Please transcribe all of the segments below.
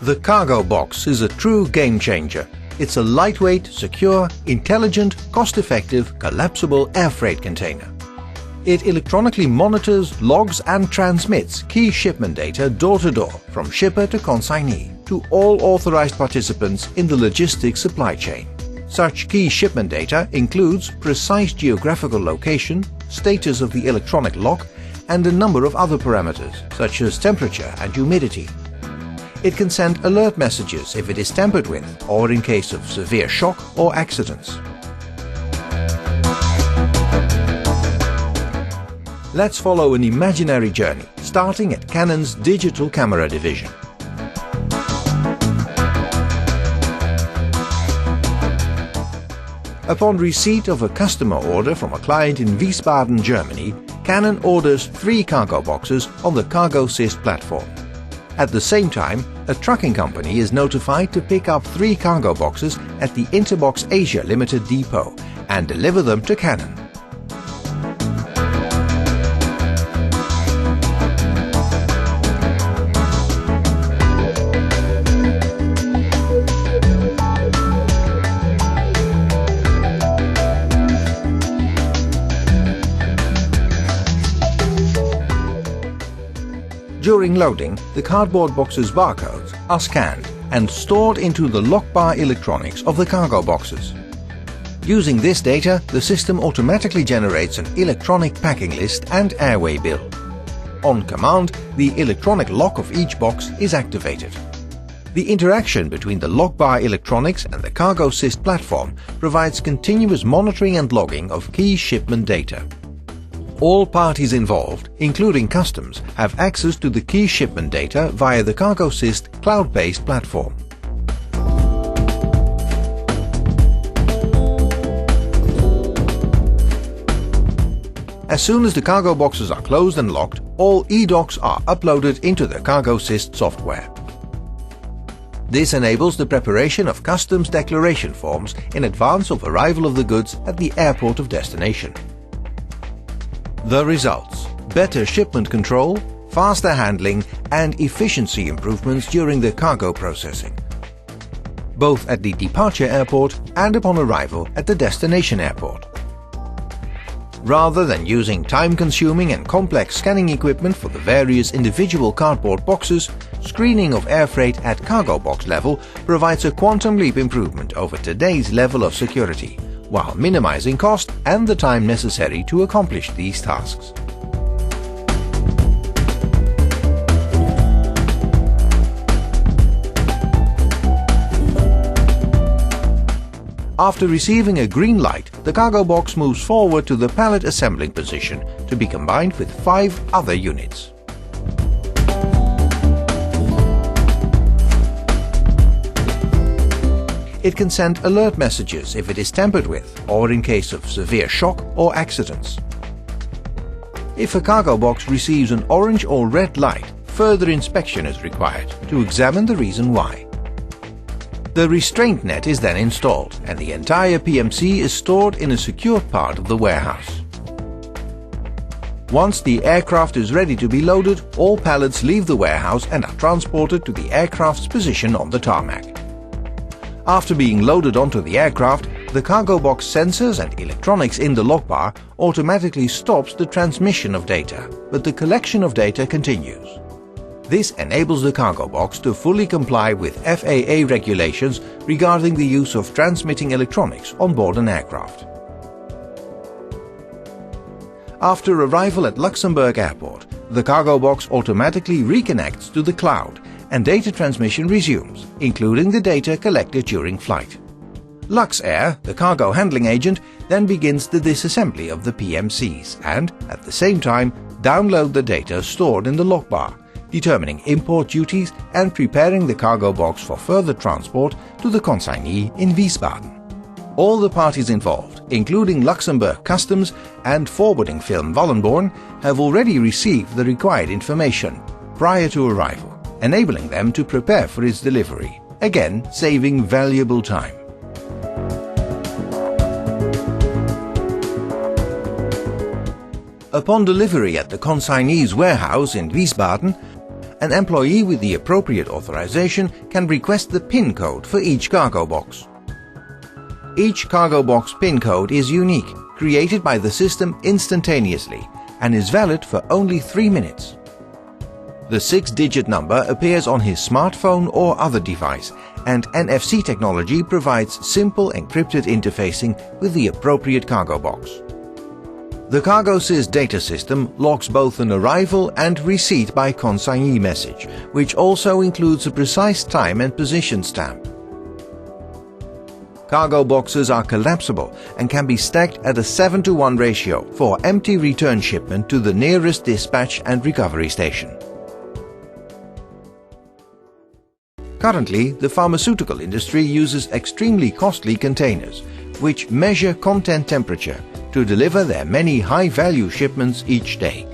The Cargobox is a true game changer. It's a lightweight, secure, intelligent, cost-effective, collapsible air freight container. It electronically monitors, logs and transmits key shipment data door-to-door from shipper to consignee to all authorized participants in the logistics supply chain. Such key shipment data includes precise geographical location, status of the electronic lock, and a number of other parameters such as temperature and humidity. It can send alert messages if it is tampered with or in case of severe shock or accidents. Let's follow an imaginary journey, starting at Canon's digital camera division. Upon receipt of a customer order from a client in Wiesbaden, Germany, Canon orders 3 cargo boxes on the Cargosys platform. At the same time, a trucking company is notified to pick up 3 cargo boxes at the Interbox Asia Limited depot and deliver them to Canon. During loading, the cardboard box's barcodes are scanned and stored into the lock bar electronics of the cargo boxes. Using this data, the system automatically generates an electronic packing list and airway bill. On command, the electronic lock of each box is activated. The interaction between the lock bar electronics and the Cargosys platform provides continuous monitoring and logging of key shipment data. All parties involved, including customs, have access to the key shipment data via the Cargosys cloud-based platform. As soon as the cargo boxes are closed and locked, all e-docs are uploaded into the Cargosys software. This enables the preparation of customs declaration forms in advance of arrival of the goods at the airport of destination. The results: better shipment control, faster handling and efficiency improvements during the cargo processing, both at the departure airport and upon arrival at the destination airport. Rather than using time-consuming and complex scanning equipment for the various individual cardboard boxes, screening of air freight at cargo box level provides a quantum leap improvement over today's level of security, while minimizing cost and the time necessary to accomplish these tasks. After receiving a green light, the cargo box moves forward to the pallet assembling position to be combined with 5 other units. It can send alert messages if it is tampered with or in case of severe shock or accidents. If a cargo box receives an orange or red light, further inspection is required to examine the reason why. The restraint net is then installed and the entire PMC is stored in a secure part of the warehouse. Once the aircraft is ready to be loaded, all pallets leave the warehouse and are transported to the aircraft's position on the tarmac. After being loaded onto the aircraft, the cargo box sensors and electronics in the lock bar automatically stops the transmission of data, but the collection of data continues. This enables the cargo box to fully comply with FAA regulations regarding the use of transmitting electronics on board an aircraft. After arrival at Luxembourg Airport, the cargo box automatically reconnects to the cloud and data transmission resumes, including the data collected during flight. Luxair, the cargo handling agent, then begins the disassembly of the PMCs and, at the same time, download the data stored in the lock bar, determining import duties and preparing the cargo box for further transport to the consignee in Wiesbaden. All the parties involved, including Luxembourg Customs and forwarding firm Wallenborn, have already received the required information prior to arrival, enabling them to prepare for its delivery, again saving valuable time. Upon delivery at the consignee's warehouse in Wiesbaden, an employee with the appropriate authorization can request the PIN code for each cargo box. Each cargo box PIN code is unique, created by the system instantaneously, and is valid for only 3 minutes. The 6-digit number appears on his smartphone or other device, and NFC technology provides simple encrypted interfacing with the appropriate cargo box. The CargoSys data system logs both an arrival and receipt by consignee message, which also includes a precise time and position stamp. Cargo boxes are collapsible and can be stacked at a 7:1 ratio for empty return shipment to the nearest dispatch and recovery station. Currently, the pharmaceutical industry uses extremely costly containers, which measure content temperature to deliver their many high-value shipments each day.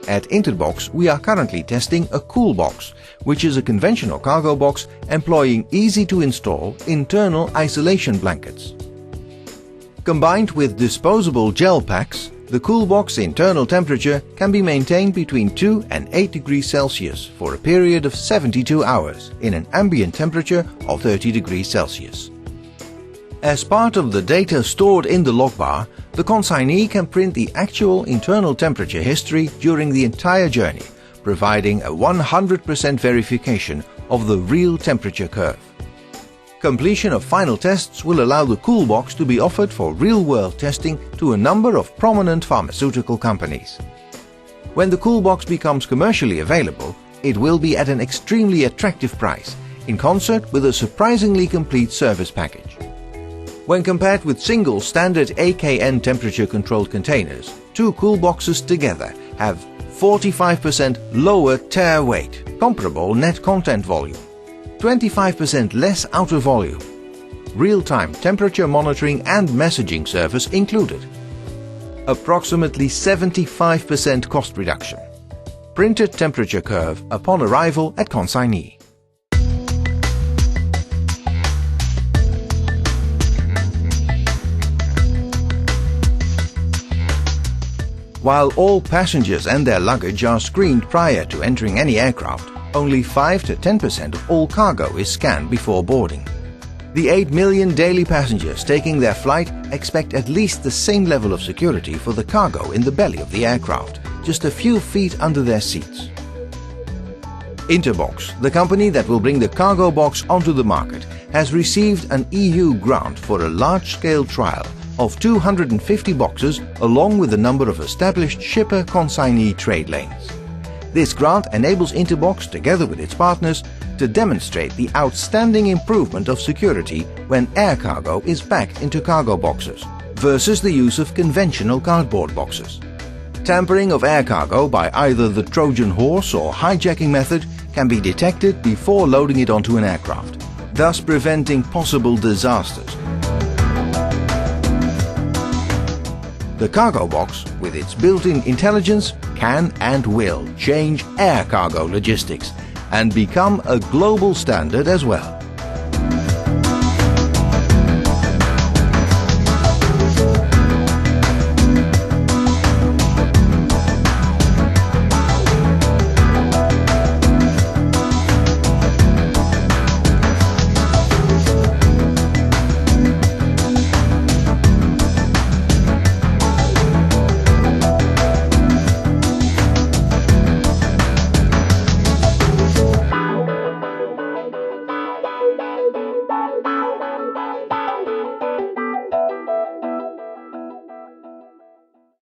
At Interbox, we are currently testing a CoolBox, which is a conventional cargo box employing easy-to-install internal isolation blankets. Combined with disposable gel packs, the CoolBox internal temperature can be maintained between 2 and 8 degrees Celsius for a period of 72 hours in an ambient temperature of 30 degrees Celsius. As part of the data stored in the logbar, the consignee can print the actual internal temperature history during the entire journey, providing a 100% verification of the real temperature curve. Completion of final tests will allow the CoolBox to be offered for real-world testing to a number of prominent pharmaceutical companies. When the CoolBox becomes commercially available, it will be at an extremely attractive price, in concert with a surprisingly complete service package. When compared with single standard AKN temperature-controlled containers, 2 CoolBoxes together have 45% lower tare weight, comparable net content volume, 25% less outer volume, real-time temperature monitoring and messaging service included, approximately 75% cost reduction, printed temperature curve upon arrival at consignee. While all passengers and their luggage are screened prior to entering any aircraft, only 5 to 10% of all cargo is scanned before boarding. The 8 million daily passengers taking their flight expect at least the same level of security for the cargo in the belly of the aircraft, just a few feet under their seats. Interbox, the company that will bring the CargoBox onto the market, has received an EU grant for a large-scale trial of 250 boxes along with a number of established shipper-consignee trade lanes. This grant enables Interbox, together with its partners, to demonstrate the outstanding improvement of security when air cargo is packed into cargo boxes versus the use of conventional cardboard boxes. Tampering of air cargo by either the Trojan horse or hijacking method can be detected before loading it onto an aircraft, thus preventing possible disasters. The CargoBox, with its built-in intelligence, can and will change air cargo logistics and become a global standard as well.